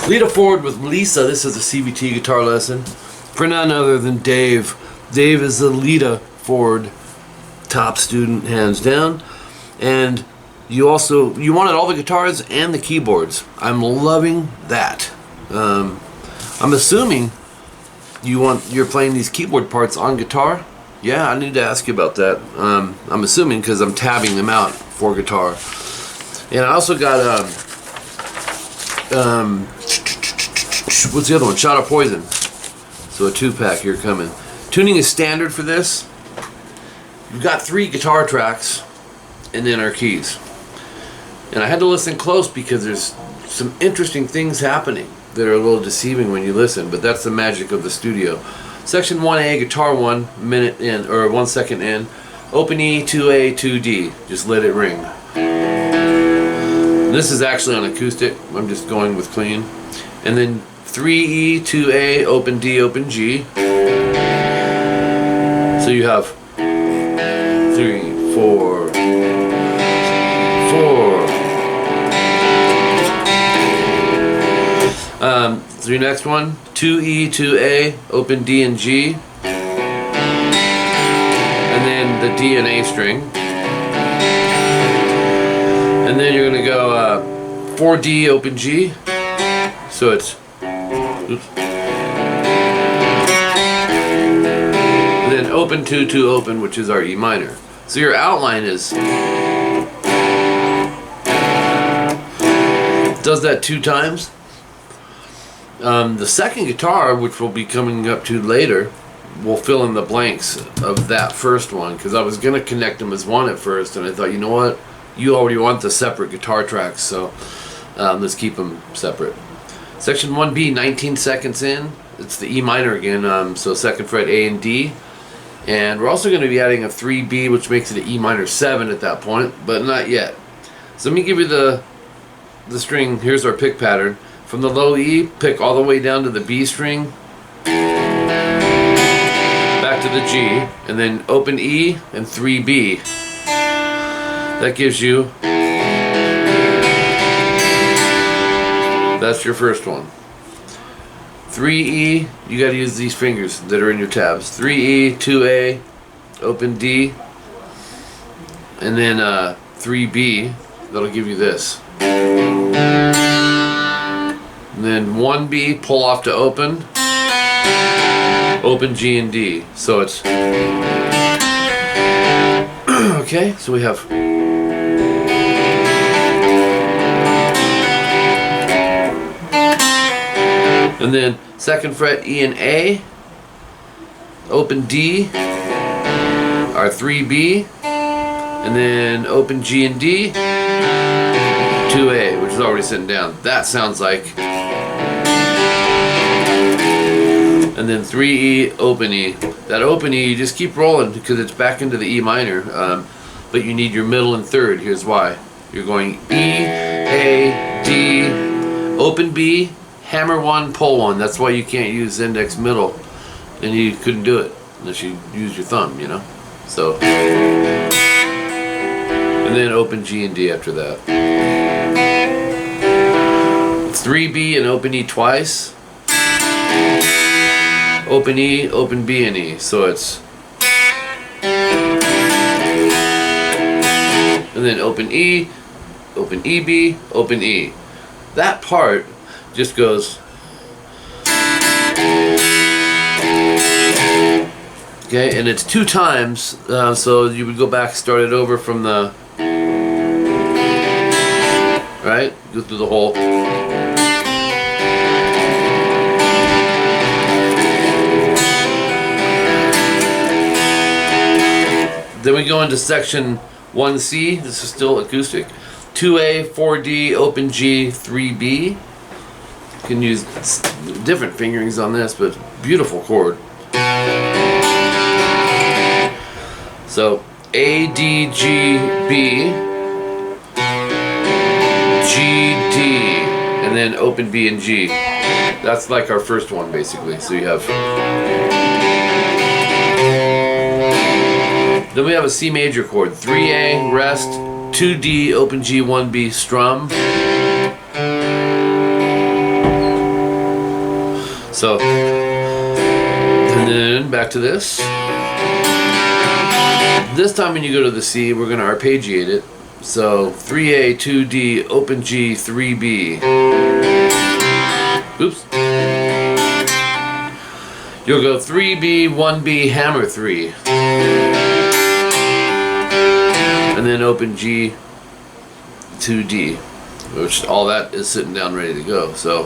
Lita Ford with Lisa. This is a CVT guitar lesson for none other than Dave. Dave is the Lita Ford top student, hands down. And you wanted all the guitars and the keyboards. I'm loving that. I'm assuming you're playing these keyboard parts on guitar. Yeah, I need to ask you about that. I'm assuming because I'm tabbing them out for guitar. And I also got what's the other one? Shot of Poison. So a 2-pack here coming. Tuning is standard for this. You've got 3 guitar tracks and then our keys. And I had to listen close because there's some interesting things happening that are a little deceiving when you listen, but that's the magic of the studio. Section 1A, guitar 1 minute in, or 1 second in. Open E, 2A, 2D. Just let it ring. This is actually on acoustic. I'm just going with clean. And then 3E, 2A, open D, open G. So you have 3, 4, 4. So your next one, 2E, 2A, open D and G. And then the D and A string. And then you're going to go 4D, open G. So it's, oops. And then open 2, 2 open, which is our E minor. So your outline does that 2 times. The second guitar, which we'll be coming up to later, will fill in the blanks of that first one, because I was going to connect them as one at first, and I thought, you know what, you already want the separate guitar tracks, so let's keep them separate. Section 1B, 19 seconds in, it's the E minor again, so 2nd fret A and D, and we're also going to be adding a 3B, which makes it an E minor 7 at that point, but not yet. So let me give you the string. Here's our pick pattern. From the low E, pick all the way down to the B string, back to the G, and then open E and 3B. That gives you, that's your first one. 3E, you got to use these fingers that are in your tabs. 3E, 2A, open D, and then 3B, that'll give you this. And then 1B, pull off to open, open G and D. So it's, okay, so we have, and then 2nd fret E and A, open D, our 3B, and then open G and D, 2A, which is already sitting down. That sounds like, and then 3E, open E. That open E, you just keep rolling because it's back into the E minor, but you need your middle and third. Here's why. You're going E, A, D, open B, hammer 1, pull 1. That's why you can't use index middle, and you couldn't do it unless you use your thumb, you know. So, and then open G and D after that. 3B and open E twice. Open E, open B and E. So it's, and then open E, open EB, open E. That part just goes, okay, and it's 2 times, so you would go back, start it over from the, right, go through the whole, then we go into section 1C, this is still acoustic, 2A, 4D, open G, 3B. You can use different fingerings on this, but beautiful chord. So A, D, G, B, G, D, and then open B and G. That's like our first one basically. So you have, then we have a C major chord, 3A, rest, 2D, open G, 1B, strum. So, and then back to this. This time when you go to the C, we're going to arpeggiate it. So 3A, 2D, open G, 3B. Oops. You'll go 3B, 1B, hammer 3. And then open G, 2D. Which all that is sitting down ready to go. So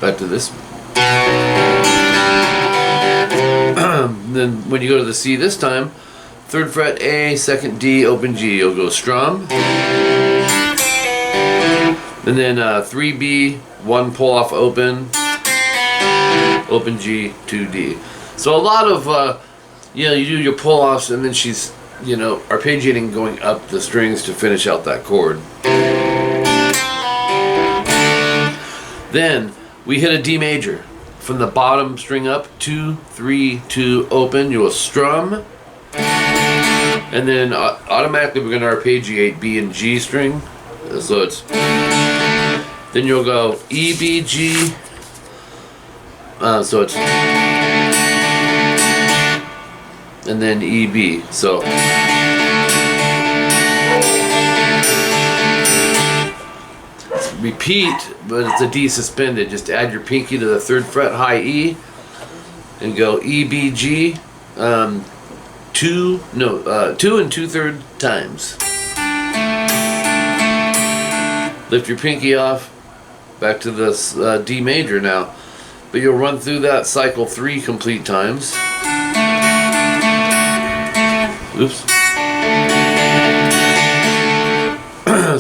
back to this. Then when you go to the C this time, 3rd fret A, 2nd D, open G, you'll go strum. And then 3B, 1 pull off open, open G, 2D. So a lot of, you do your pull offs and then she's, arpeggiating going up the strings to finish out that chord. Then we hit a D major. From the bottom string up, 2, 3, 2, open, you will strum. And then automatically we're going to arpeggiate B and G string. So it's, then you'll go E, B, G. So it's, and then E, B. So repeat, but it's a D suspended. Just add your pinky to the 3rd fret, high E, and go E, B, G, 2 2/3 times. Lift your pinky off, back to this D major now, but you'll run through that cycle 3 complete times. Oops.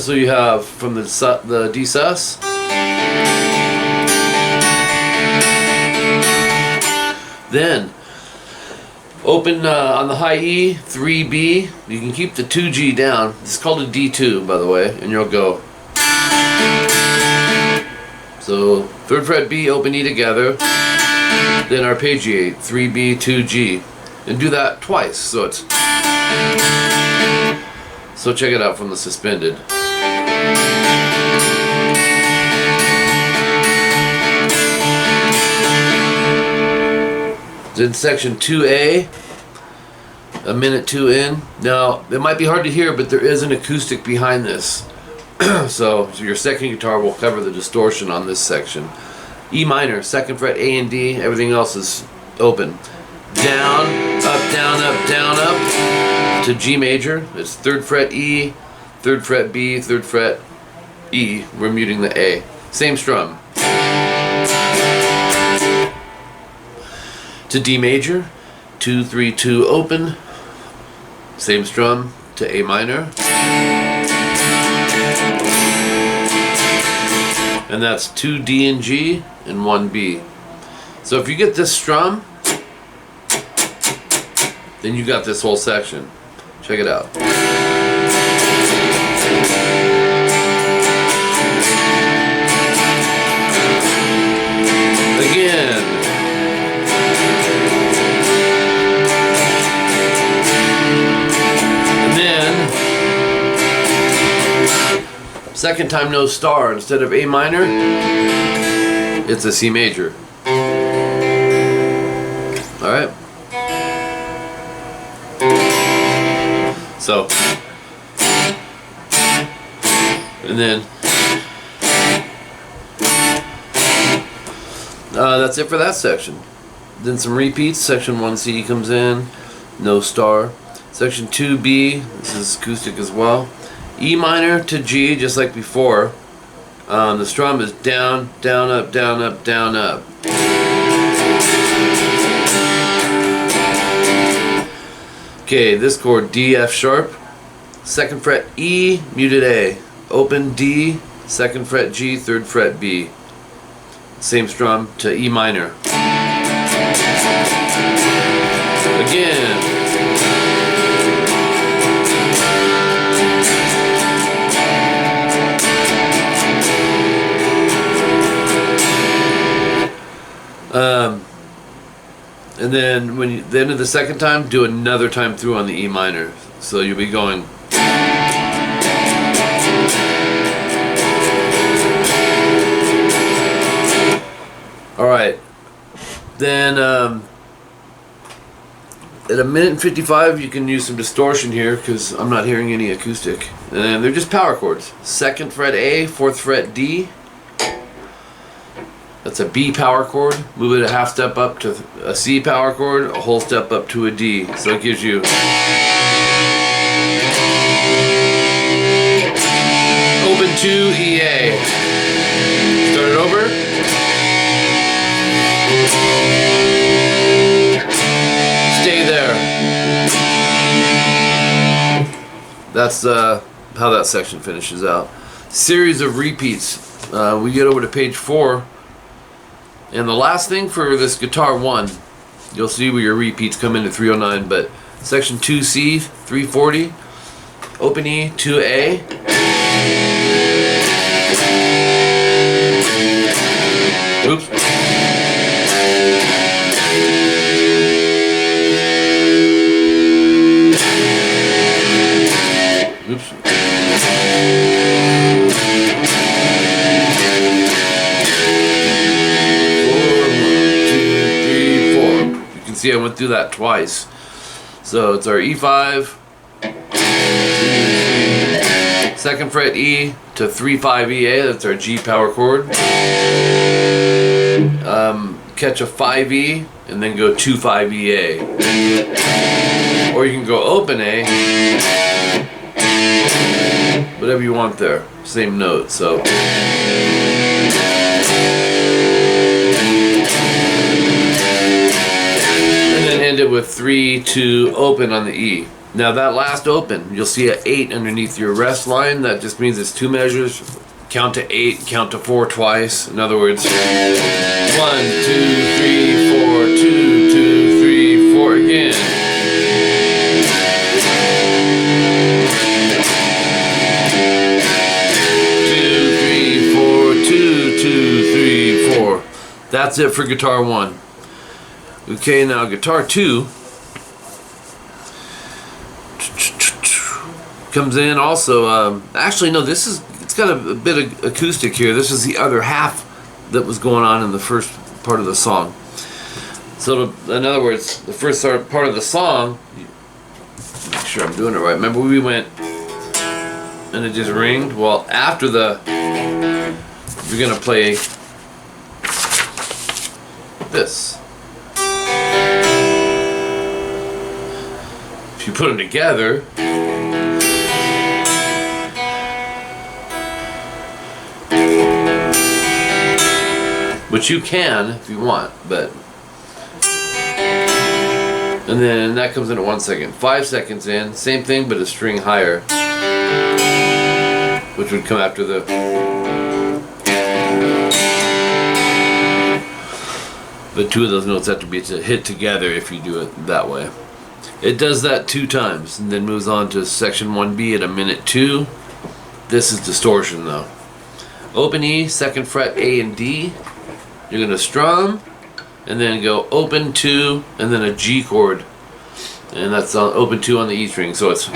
So you have from the D sus, then open on the high E, 3B. You can keep the 2G down. It's called a D2, by the way, and you'll go. So 3rd fret B, open E together, then arpeggiate 3B, 2G, and do that twice. So it's. So check it out from the suspended. Then section 2A, a minute 2 in. Now, it might be hard to hear, but there is an acoustic behind this. So your second guitar will cover the distortion on this section. E minor, 2nd fret, A and D, everything else is open. Down, up, down, up, down, up, to G major. It's 3rd fret E, 3rd fret B, 3rd fret E. We're muting the A. Same strum. To D major, 2, 3, 2, open. Same strum to A minor. And that's 2 D and G and 1 B. So if you get this strum, then you got this whole section. Check it out. Again. And then, second time no star. Instead of A minor, it's a C major. Alright? So, and then that's it for that section. Then some repeats. Section 1C comes in, no star. Section 2B, this is acoustic as well. E minor to G, just like before. The strum is down, down, up, down, up, down, up. Okay, this chord D, F sharp, 2nd fret E, muted A, open D, 2nd fret G, 3rd fret B. Same strum to E minor. Again. And then when you, the end of the second time, do another time through on the E minor. So you'll be going. Alright, then at 1:55 you can use some distortion here because I'm not hearing any acoustic. And they're just power chords. 2nd fret A, 4th fret D. That's a B power chord. Move it a half step up to a C power chord, a whole step up to a D. So it gives you open 2 EA. Start it over. Stay there. That's how that section finishes out. Series of repeats. We get over to page 4. And the last thing for this guitar 1, you'll see where your repeats come into 309, but section 2C, 340, open E, 2A. Oops. Oops. See, I went through that twice. So it's our E5, 2nd fret E to 3-5 EA. That's our G power chord. Catch a 5 E and then go 2-5 EA. Or you can go open A. Whatever you want there. Same note. So. End it with 3-2 open on the E. Now that last open, you'll see an 8 underneath your rest line. That just means it's 2 measures. Count to 8, count to 4 twice. In other words, 1, 2, 3, 4, 2, 2, 3, 4 again. That's it for guitar 1. Okay, now guitar 2 comes in also. Actually, no, it's got a bit of acoustic here. This is the other half that was going on in the first part of the song. So, in other words, the first part of the song, make sure I'm doing it right. Remember we went and it just ringed? Well, after you're gonna play this. If you put them together, which you can if you want, but and then that comes in at 1 second. 5 seconds in, same thing but a string higher, which would come after the. The two of those notes have to be hit together if you do it that way. It does that 2 times and then moves on to section 1B at 1:02. This is distortion though. Open E, 2nd fret A and D. You're going to strum and then go open 2 and then a G chord. And that's on open 2 on the E string. So it's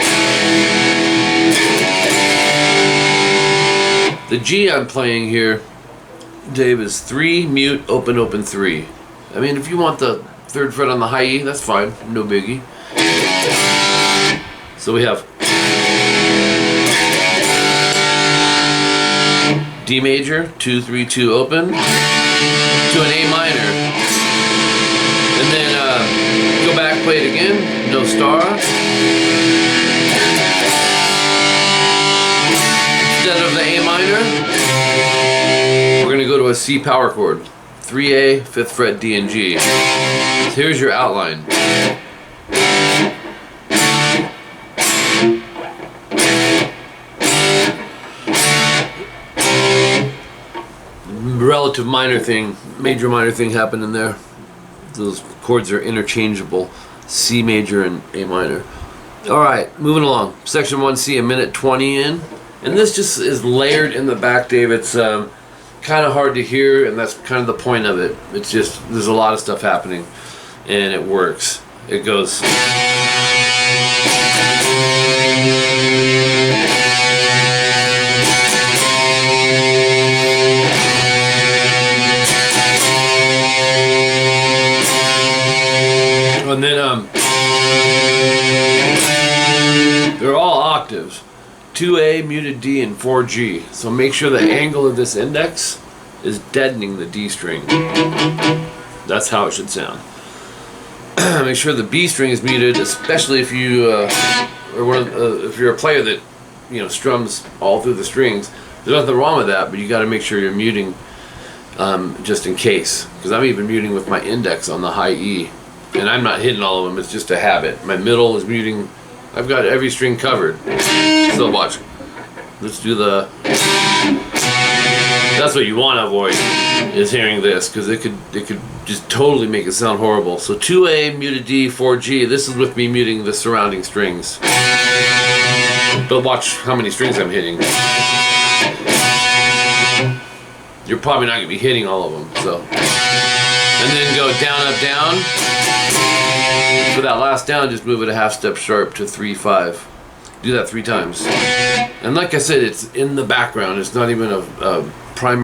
the G I'm playing here, Dave, is 3, mute, open, open 3. I mean, if you want the 3rd fret on the high E, that's fine, no biggie. So we have D major, 2, 3, 2 open, to an A minor. And then go back, play it again, no star. Instead of the A minor, we're going to go to a C power chord. 3A, 5th fret, D and G. So here's your outline. Relative minor thing, major minor thing happened in there. Those chords are interchangeable. C major and A minor. Alright, moving along. Section 1C, 1:20 in. And this just is layered in the back, Dave. It's kind of hard to hear, and that's kind of the point of it. It's just, there's a lot of stuff happening, and it works. It goes. octaves. 2A, muted D, and 4G. So make sure the angle of this index is deadening the D string. That's how it should sound. Make sure the B string is muted, especially if you if you're a player that strums all through the strings. There's nothing wrong with that, but you got to make sure you're muting just in case. Because I'm even muting with my index on the high E, and I'm not hitting all of them. It's just a habit. My middle is muting. I've got every string covered. So watch. Let's do the. That's what you want to avoid, is hearing this, because it could just totally make it sound horrible. So 2A, muted D, 4G. This is with me muting the surrounding strings. But watch how many strings I'm hitting. You're probably not going to be hitting all of them. So, and then go down, up, down. For that last down, just move it a half step sharp to 3-5. Do that 3 times. And like I said, it's in the background. It's not even a primary.